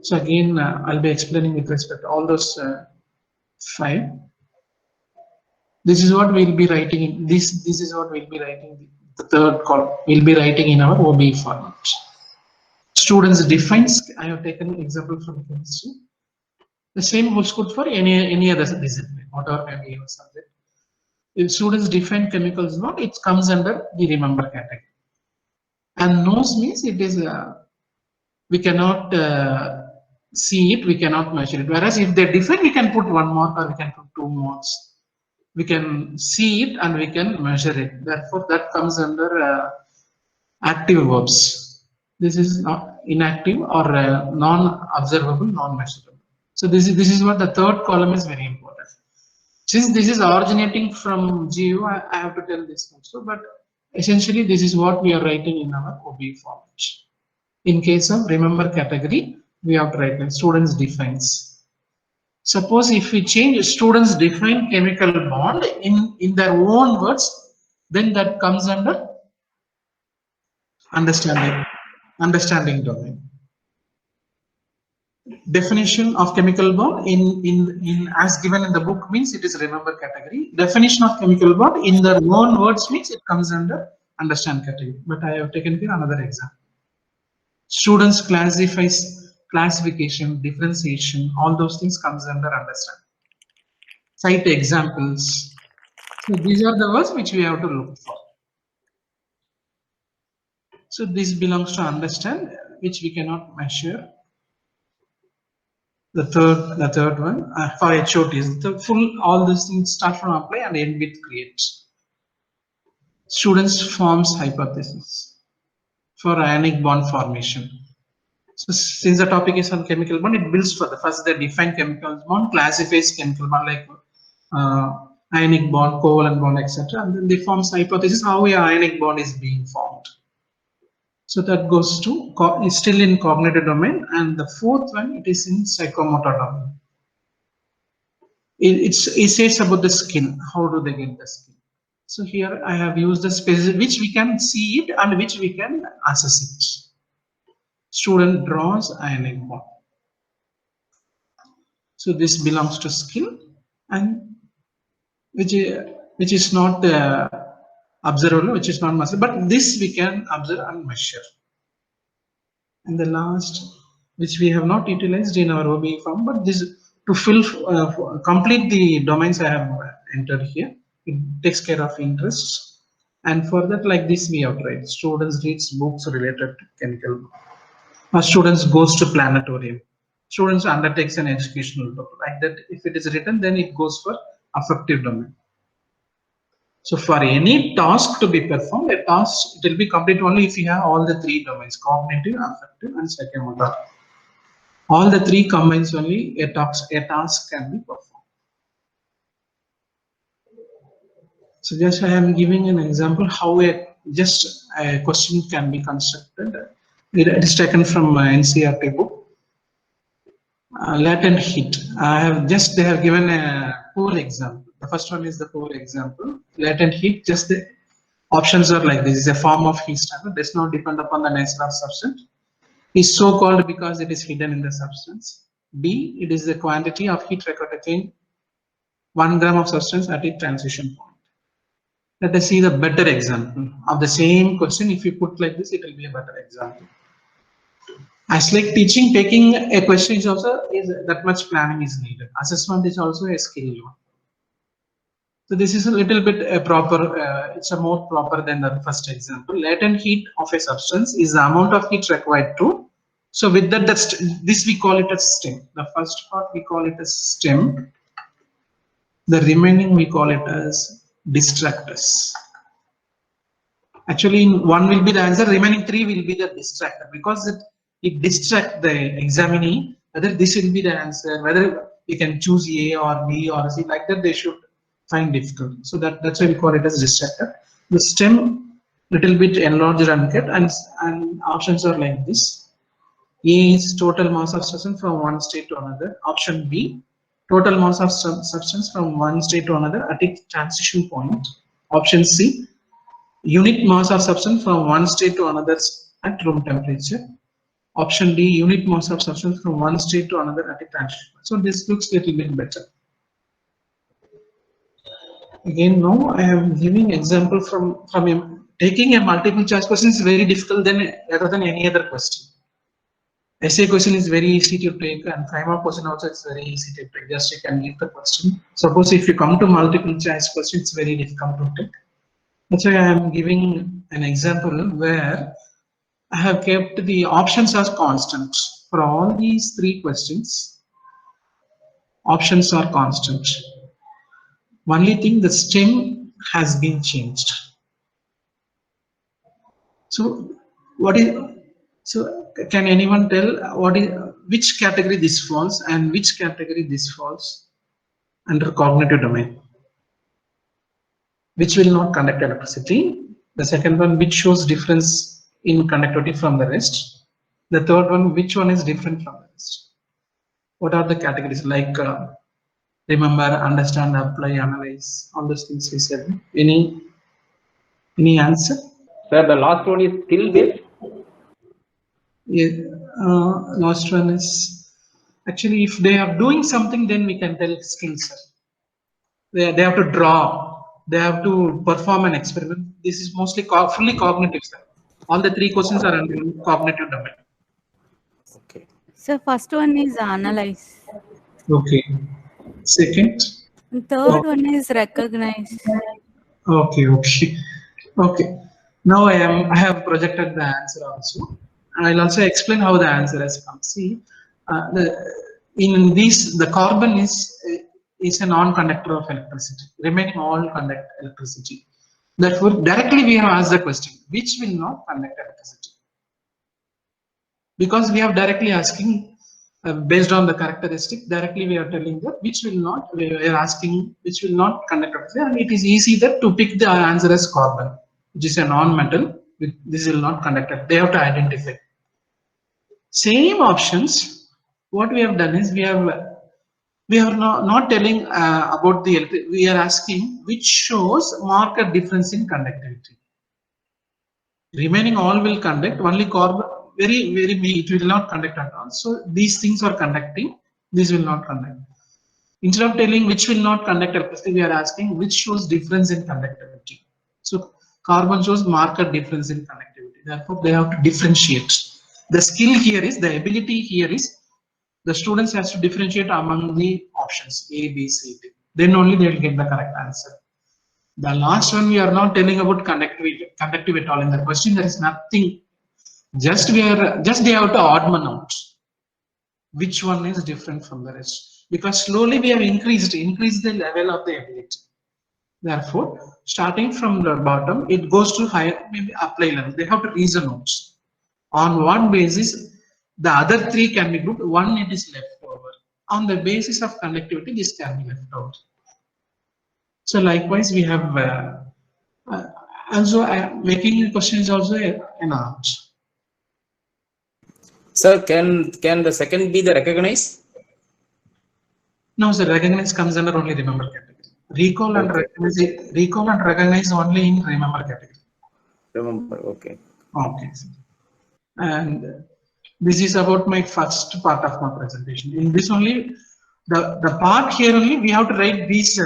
So again, I'll be explaining with respect to all those five. This is what we'll be writing in this. This is what we'll be writing. The third column we'll be writing in our OBE format. Students defines. I have taken an example from chemistry. The same holds good for any other discipline, whatever may be your subject. If students define chemicals, not it comes under the remember category. And knows means it is we cannot see it, we cannot measure it. Whereas if they define, we can put 1 mark or we can put 2 marks. We can see it and we can measure it. Therefore, that comes under active verbs. This is not inactive or non-observable, non-measurable. So this is what the third column is very important. Since this is originating from GU, I have to tell this also. But essentially, this is what we are writing in our OBE format. In case of remember category, we have to write like students defines. Suppose if we change students define chemical bond in their own words, then that comes under understanding domain. Definition of chemical bond in as given in the book means it is remember category. Definition of chemical bond in their own words means it comes under understand category. But I have taken here another example. Students classification, differentiation, all those things comes under understand. Cite examples. So these are the words which we have to look for. So this belongs to understand, which we cannot measure. The third one for HOT is the full. All these things start from apply and end with create. Students forms hypothesis for ionic bond formation. So since the topic is on chemical bond, it builds for the first they define chemical bond, classifies chemical bond like ionic bond, covalent bond, etc. And then they forms hypothesis how a ionic bond is being formed. So that goes to is still in cognitive domain, and the fourth one it is in psychomotor domain. It says about the skin. How do they get the skin? So here I have used the specific which we can see it and which we can assess it. Student draws ionic bond. So this belongs to skill, and which is not observable, which is not measurable, but this we can observe and measure. And the last, which we have not utilized in our OBE form, but this to complete the domains I have entered here, it takes care of interests. And for that, like this, we have tried. Students reads books related to chemical. Or students goes to planetarium. Students undertakes an educational tour. Like that, if it is written, then it goes for affective domain. So for any task to be performed, a task it will be complete only if you have all the three domains: cognitive, affective, and psychomotor. All the three combines only a task can be performed. So just I am giving an example how a question can be constructed. It is taken from NCERT book. Latent heat. They have given a poor example. The first one is the poor example. Latent heat. Just the options are like this: is a form of heat standard. Does not depend upon the nature of substance. Is so called because it is hidden in the substance. B. It is the quantity of heat required to change 1 gram of substance at a transition point. Let us see the better example of the same question. If you put like this, it will be a better example. As like teaching, taking a question is also that much planning is needed. Assessment is also a skill one. So this is a little bit proper. It's a more proper than the first example. Latent heat of a substance is the amount of heat required to. So with that, this we call it as stem. The first part we call it as stem. The remaining we call it as distractors. Actually, in one will be the answer. Remaining 3 will be the distractor because it distracts the examinee. Whether this will be the answer, whether you can choose A or B or C, like that they should find difficult. So that's why we call it as distractor. The stem little bit enlarged and kept, and options are like this. A is total mass of substance from one state to another. Option B, total mass of substance from one state to another at a transition point. Option C, unit mass of substance from one state to another at room temperature. Option D, unit mass of substance from one state to another at a transition. So this looks a little bit better. Again, now I am giving example from taking a multiple choice question is very difficult rather than any other question. Essay question is very easy to take, and 5-mark question also is very easy to take. Just you can give the question. Suppose if you come to multiple choice question, it's very difficult to take. That's why I am giving an example where I have kept the options as constant for all these 3 questions. Options are constant. Only thing, the stem has been changed. So what is, so can anyone tell what is, which category this falls and which category this falls under cognitive domain? Which will not conduct electricity. The second one, which shows difference in conductivity from the rest. The third one, which one is different from the rest? What are the categories like remember, understand, apply, analyze, all those things we said. Any answer? Sir, the last one is skill based. Yeah, last one is actually if they are doing something, then we can tell skills. They have to draw, they have to perform an experiment. This is mostly fully cognitive. Sir. All the 3 questions are under cognitive domain. Okay. So first one is analyze. Okay. Second. And third one is recognize. Okay. Okay. Now I have projected the answer also. I'll also explain how the answer has come. See, in this the carbon is a non-conductor of electricity. Remaining all conduct electricity. Therefore, directly we have asked the question, which will not conduct electricity? Because we have directly asking based on the characteristic, directly we are telling that which will not, we are asking which will not conduct electricity, and it is easy that to pick the answer as carbon, which is a non-metal, this will not conduct it. They have to identify. Same options, what we have done is we are not telling about the, we are asking which shows marked difference in conductivity. Remaining all will conduct, only carbon, very it will not conduct at all. So these things are conducting, this will not conduct. Instead of telling which will not conduct electricity, we are asking which shows difference in conductivity. So carbon shows marked difference in conductivity. Therefore, they have to differentiate. The skill here is, the ability here is, the students has to differentiate among the options A, B, C, D. Then only they will get the correct answer. The last one, we are not telling about conductivity at all in the question. There is nothing. Just they have to odd one out. Which one is different from the rest? Because slowly we have increased the level of the ability. Therefore, starting from the bottom, it goes to higher, maybe apply level. They have to reason out. On what basis the other 3 can be grouped, one it is left over. On the basis of conductivity, this can be left out. So likewise, we have also making the question is also an art. Sir, can the second be the recognize? No, sir. Recognize comes under only remember category. Recall and recognize only in remember category. Remember, okay. Okay. And this is about my first part of my presentation. In this only, the part here only we have to write these.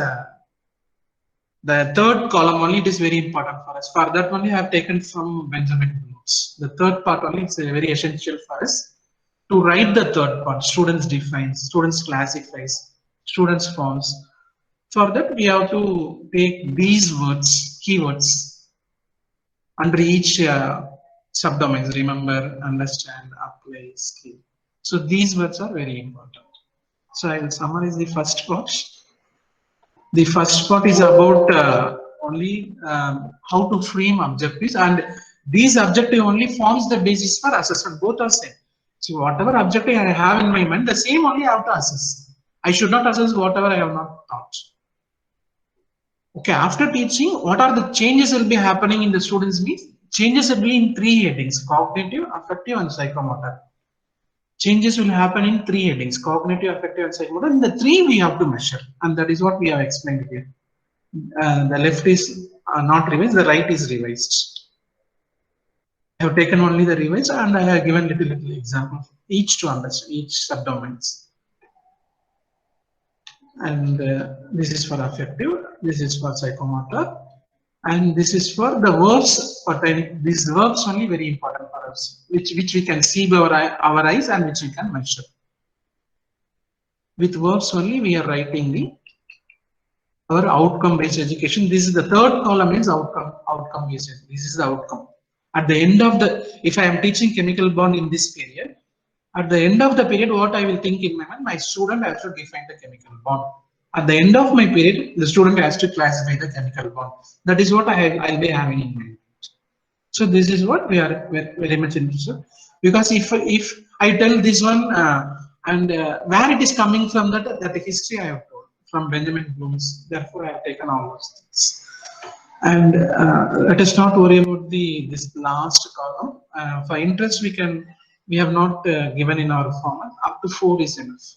The third column only, it is very important for us. For that only I have taken from Benjamin notes. The third part only is very essential for us to write the third part. Students defines, students classifies, students forms. For that we have to take these words, keywords under each subdomains. Remember, understand, apply, skill. So these words are very important. So I will summarize the first part. The first part is about only how to frame objectives, and these objective only forms the basis for assessment. Both are same. So whatever objective I have in my mind, the same only I have to assess. I should not assess whatever I have not taught. Okay, after teaching, what are the changes will be happening in the students' needs? Changes will be in 3 headings: cognitive, affective, and psychomotor. Changes will happen in 3 headings: cognitive, affective, and psychomotor. In the 3 we have to measure, and that is what we have explained here. The left is not revised, the right is revised. have taken only the revise and I have given little example each to understand each subdomains. And this is for affective, this is for psychomotor, and this is for the verbs pertaining. These verbs only very important for us, which we can see by our eyes and which we can measure. With verbs only we are writing our outcome based education. This is the third column is outcome based. This is the outcome. At the end of the, if I am teaching chemical bond in this period, at the end of the period, what I will think in my mind, my student has to define the chemical bond. At the end of my period, the student has to classify the chemical bond. That is what I'll be having in mind. So this is what we are very much interested, because if I tell this one and where it is coming from, that history I have told from Benjamin Bloom's. Therefore, I have taken all those things. And let us not worry about this last column. For interest, we have not given in our format. Up to 4 is enough.